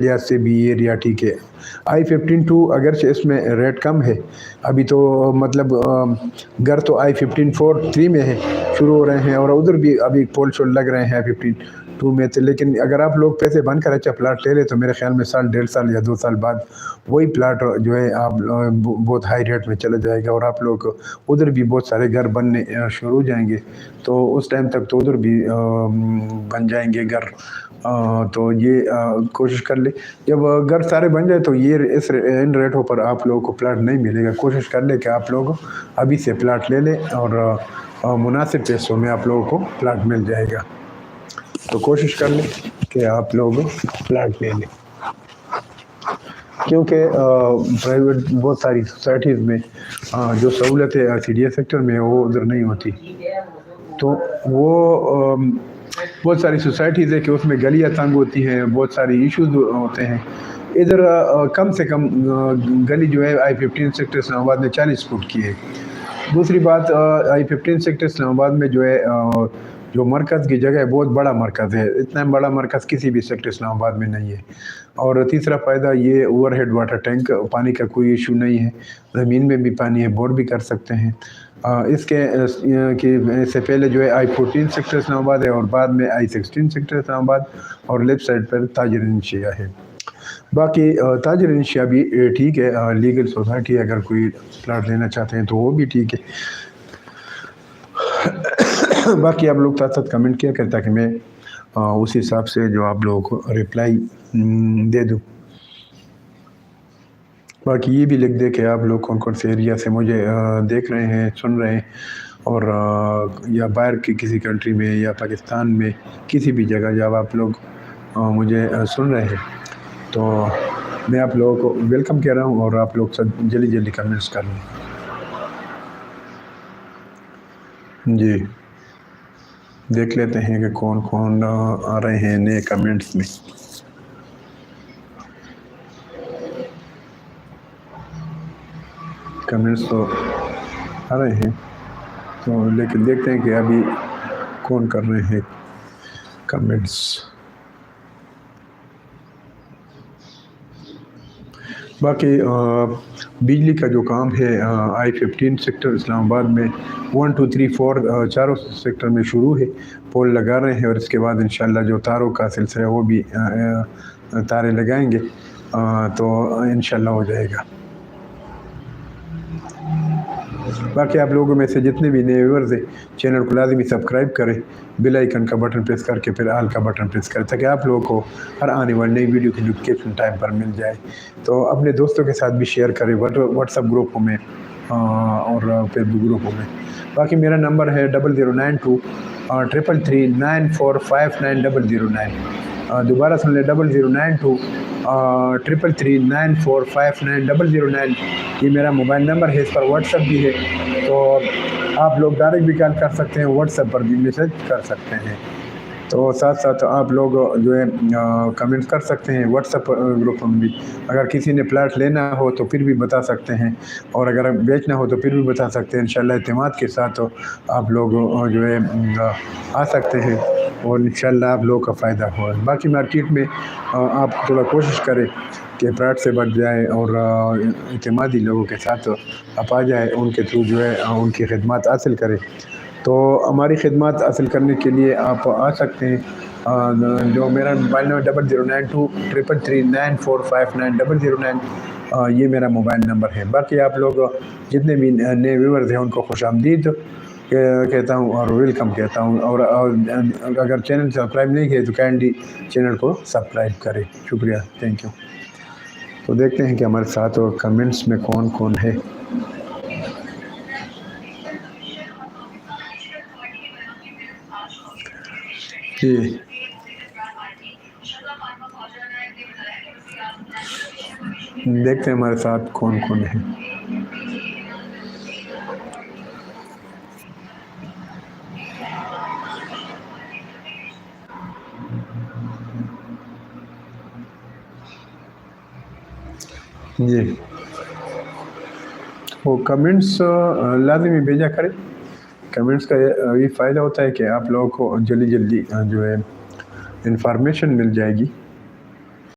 لحاظ سے بھی یہ ایریا ٹھیک ہے۔ I-15 اگرچہ اس میں ریٹ کم ہے ابھی تو، مطلب گھر تو I-15-4-3 میں ہے، شروع ہو رہے ہیں، اور ادھر بھی ابھی پول شول لگ رہے ہیں I-15-2 میں تو، لیکن اگر آپ لوگ پیسے بن کر اچھا پلاٹ لے لیں تو میرے خیال میں سال 1.5 یا 2 سال بعد وہی پلاٹ جو ہے آپ بہت ہائی ریٹ میں چلا جائے گا، اور آپ لوگ ادھر بھی بہت سارے گھر بننے شروع ہو جائیں گے، تو اس ٹائم تک تو ادھر بھی بن جائیں گے گھر۔ تو یہ کوشش کر لے، جب گھر سارے بن جائے تو یہ ان ریٹوں پر آپ لوگوں کو پلاٹ نہیں ملے گا۔ کوشش کر لے کہ آپ لوگ ابھی سے پلاٹ لے لیں، اور مناسب پیسوں میں آپ لوگوں کو پلاٹ مل جائے گا، تو کوشش کر لیں کہ آپ لوگ پلاٹ لے لیں، کیونکہ پرائیویٹ بہت ساری سوسائٹیز میں جو سہولتیں CDA سیکٹر میں وہ ادھر نہیں ہوتی، تو وہ بہت ساری سوسائٹیز ہے کہ اس میں گلیاں تنگ ہوتی ہیں، بہت ساری ایشوز ہوتے ہیں۔ ادھر کم سے کم گلی جو ہے I-15 سیکٹر اسلام آباد میں 40 فٹ کی ہے۔ دوسری بات، I-15 سیکٹر اسلام آباد میں جو ہے جو مرکز کی جگہ ہے بہت بڑا مرکز ہے، اتنا بڑا مرکز کسی بھی سیکٹر اسلام آباد میں نہیں ہے۔ اور تیسرا فائدہ یہ اوور ہیڈ واٹر ٹینک، پانی کا کوئی ایشو نہیں ہے، زمین میں بھی پانی ہے، بور بھی کر سکتے ہیں۔ اس سے پہلے جو ہے I-14 سیکٹر اسلام آباد ہے، اور بعد میں I-16 سیکٹر اسلام آباد، اور لیفٹ سائڈ پر تاجر انشیہ ہے۔ باقی تاجر انشیہ بھی ٹھیک ہے، لیگل سوسائٹی، اگر کوئی پلاٹ لینا چاہتے ہیں تو وہ بھی ٹھیک ہے۔ باقی آپ لوگ ساتھ ساتھ کمنٹ کیا کریں تاکہ میں اس حساب سے جو آپ لوگوں کو رپلائی دے دوں۔ باقی یہ بھی لکھ دے کہ آپ لوگ کون کون سے ایریا سے مجھے دیکھ رہے ہیں، سن رہے ہیں، اور یا باہر کی کسی کنٹری میں یا پاکستان میں کسی بھی جگہ جب آپ لوگ مجھے سن رہے ہیں تو میں آپ لوگوں کو ویلکم کہہ رہا ہوں، اور آپ لوگ سب جلدی جلدی کمنٹس کر لیں۔ جی دیکھ لیتے ہیں کہ کون کون آ رہے ہیں نئے کمنٹس میں۔ کمنٹس تو آ رہے ہیں، تو لیکن دیکھتے ہیں کہ ابھی کون کر رہے ہیں کمنٹس۔ باقی بجلی کا جو کام ہے I-15 سیکٹر اسلام آباد میں 1 2 3 4 چاروں سیکٹر میں شروع ہے، پول لگا رہے ہیں، اور اس کے بعد انشاءاللہ جو تاروں کا سلسلہ ہے وہ بھی تارے لگائیں گے، تو انشاءاللہ ہو جائے گا۔ باقی آپ لوگوں میں سے جتنے بھی نئے ویورز ہیں چینل کو لازمی سبسکرائب کریں، بیل آئیکن کا بٹن پریس کر کے پھر آل کا بٹن پریس کریں، تاکہ آپ لوگوں کو ہر آنے والی نئی ویڈیو کی نوٹیفیکیشن ٹائم پر مل جائے۔ تو اپنے دوستوں کے ساتھ بھی شیئر کریں، واٹس ایپ گروپوں میں اور فیس بک گروپوں میں۔ باقی میرا نمبر ہے 0092 333 9459009، دوبارہ سن لیں 0092 333 9459009، یہ میرا موبائل نمبر ہے، اس پر واٹس ایپ بھی ہے، تو آپ لوگ ڈائریکٹ بھی کال کر سکتے ہیں، واٹس ایپ پر بھی میسج کر سکتے ہیں۔ تو ساتھ ساتھ آپ لوگ جو ہے کمنٹ کر سکتے ہیں واٹس ایپ گروپ میں بھی، اگر کسی نے پلاٹ لینا ہو تو پھر بھی بتا سکتے ہیں، اور اگر بیچنا ہو تو پھر بھی بتا سکتے ہیں۔ انشاءاللہ اعتماد کے ساتھ آپ لوگ جو ہے آ سکتے ہیں، اور انشاءاللہ آپ لوگوں کا فائدہ ہوا۔ باقی مارکیٹ میں آپ تھوڑا کوشش کریں کہ پلاٹ سے بچ جائیں، اور اعتمادی لوگوں کے ساتھ آپ آ جائیں، ان کے تھرو جو ہے ان کی خدمات حاصل کریں۔ تو ہماری خدمات حاصل کرنے کے لیے آپ آ سکتے ہیں، جو میرا موبائل نمبر 0092 333 9459009، یہ میرا موبائل نمبر ہے۔ باقی آپ لوگ جتنے بھی نئے ویورز ہیں ان کو خوش آمدید کہتا ہوں اور ویلکم کہتا ہوں، اور اگر چینل سبسکرائب نہیں کیے تو کائنڈلی چینل کو سبسکرائب کریں۔ شکریہ، تھینک یو۔ تو دیکھتے ہیں کہ ہمارے ساتھ کمنٹس میں کون کون ہے۔ جی دیکھتے ہیں ہمارے ساتھ کون کون ہے۔ جی وہ کمنٹس لازمی بھیجا کریں، کمنٹس کا یہ فائدہ ہوتا ہے کہ آپ لوگوں کو جلدی جلدی جو ہے انفارمیشن مل جائے گی۔